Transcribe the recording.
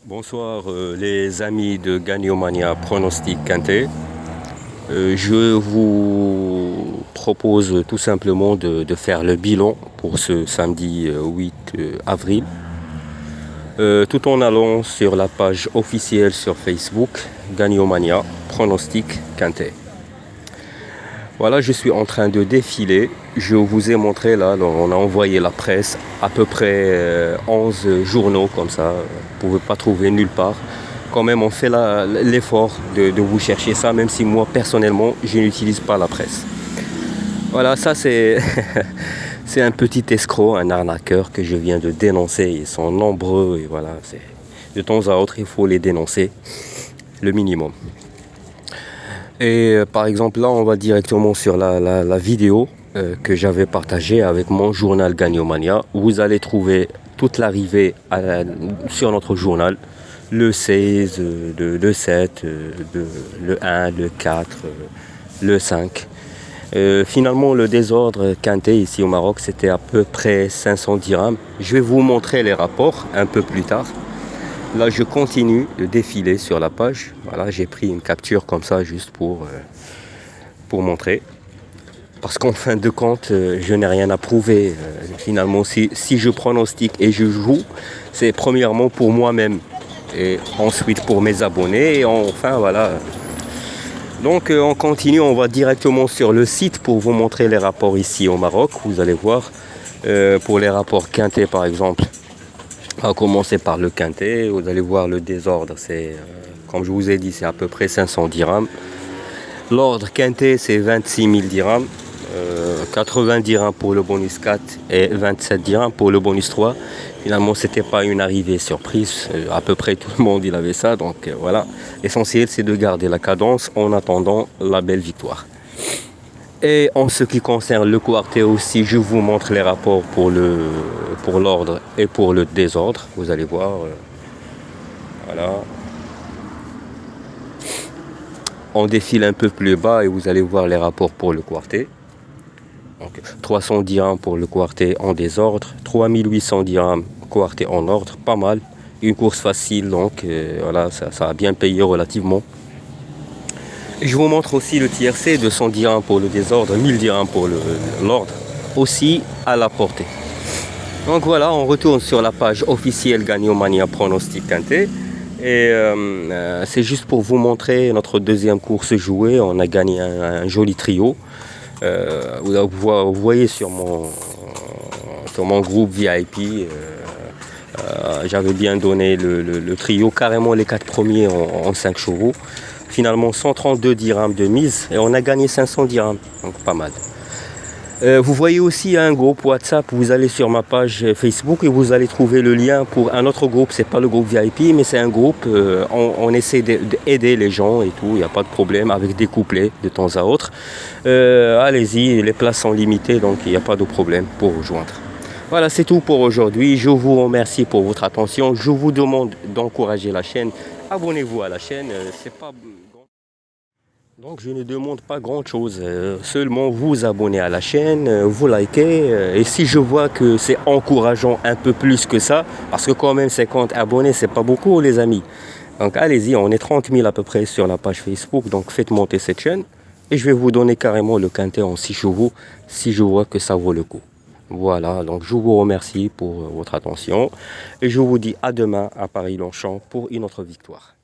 Bonsoir les amis de Gagnomania Pronostic Quintet. Je vous propose tout simplement de faire le bilan pour ce samedi 8 avril. Tout en allant sur la page officielle sur Facebook, Gagnomania Pronostic Quintet. Voilà, je suis en train de défiler. Je vous ai montré là, on a envoyé la presse, à peu près 11 journaux comme ça. Vous ne pouvez pas trouver nulle part. Quand même, on fait l'effort de vous chercher ça, même si moi, personnellement, je n'utilise pas la presse. Voilà, ça c'est c'est un petit escroc, un arnaqueur que je viens de dénoncer. Ils sont nombreux et voilà, de temps à autre, il faut les dénoncer, le minimum. Et par exemple, là, on va directement sur la vidéo que j'avais partagée avec mon journal Gagnomania. Vous allez trouver toute l'arrivée sur notre journal. Le 16, le 7, le 1, le 4, le 5. Finalement, le désordre quintet ici au Maroc, c'était à peu près 500 dirhams. Je vais vous montrer les rapports un peu plus tard. Là, je continue de défiler sur la page. Voilà, j'ai pris une capture comme ça juste pour montrer. Parce qu'en fin de compte, je n'ai rien à prouver. Finalement, si je pronostique et je joue, c'est premièrement pour moi-même. Et ensuite pour mes abonnés. Et enfin, voilà. Donc, on continue. On va directement sur le site pour vous montrer les rapports ici au Maroc. Vous allez voir. Pour les rapports quintet, par exemple. On va commencer par le quintet. Vous allez voir le désordre, c'est comme je vous ai dit, c'est à peu près 500 dirhams. L'ordre quintet, c'est 26 000 dirhams. 80 dirhams pour le bonus 4 et 27 dirhams pour le bonus 3. Finalement, c'était pas une arrivée surprise. À peu près tout le monde il avait ça. Donc voilà. L'essentiel, c'est de garder la cadence en attendant la belle victoire. Et en ce qui concerne le quartet aussi, je vous montre les rapports pour l'ordre et pour le désordre. Vous allez voir. Voilà. On défile un peu plus bas et vous allez voir les rapports pour le quartet. Donc, 300 dirhams pour le quartet en désordre, 3800 dirhams quartet en ordre, pas mal. Une course facile, donc voilà, ça a bien payé relativement. Je vous montre aussi le tiercé, 200 dirhams pour le désordre, 1000 dirhams pour l'ordre, aussi à la portée. Donc voilà, on retourne sur la page officielle Gagnomania Pronostic Quintet. Et c'est juste pour vous montrer notre deuxième course jouée. On a gagné un joli trio. Vous voyez sur mon groupe VIP, j'avais bien donné le trio, carrément les 4 premiers en 5 chevaux. Finalement 132 dirhams de mise et on a gagné 500 dirhams, donc pas mal. Vous voyez aussi un groupe WhatsApp, vous allez sur ma page Facebook et vous allez trouver le lien pour un autre groupe. C'est pas le groupe VIP mais c'est un groupe, on essaie d'aider les gens et tout, il n'y a pas de problème, avec des couplets de temps à autre. Allez-y, les places sont limitées donc il n'y a pas de problème pour rejoindre. Voilà, c'est tout pour aujourd'hui. Je vous remercie pour votre attention. Je vous demande d'encourager la chaîne. Abonnez-vous à la chaîne. C'est pas... Donc je ne demande pas grand chose. Seulement vous abonnez à la chaîne, vous likez. Et si je vois que c'est encourageant un peu plus que ça, parce que quand même 50 abonnés, c'est pas beaucoup les amis. Donc allez-y, on est 30 000 à peu près sur la page Facebook. Donc faites monter cette chaîne. Et je vais vous donner carrément le quintet en 6 chevaux si je vois que ça vaut le coup. Voilà, donc je vous remercie pour votre attention et je vous dis à demain à Paris-Longchamp pour une autre victoire.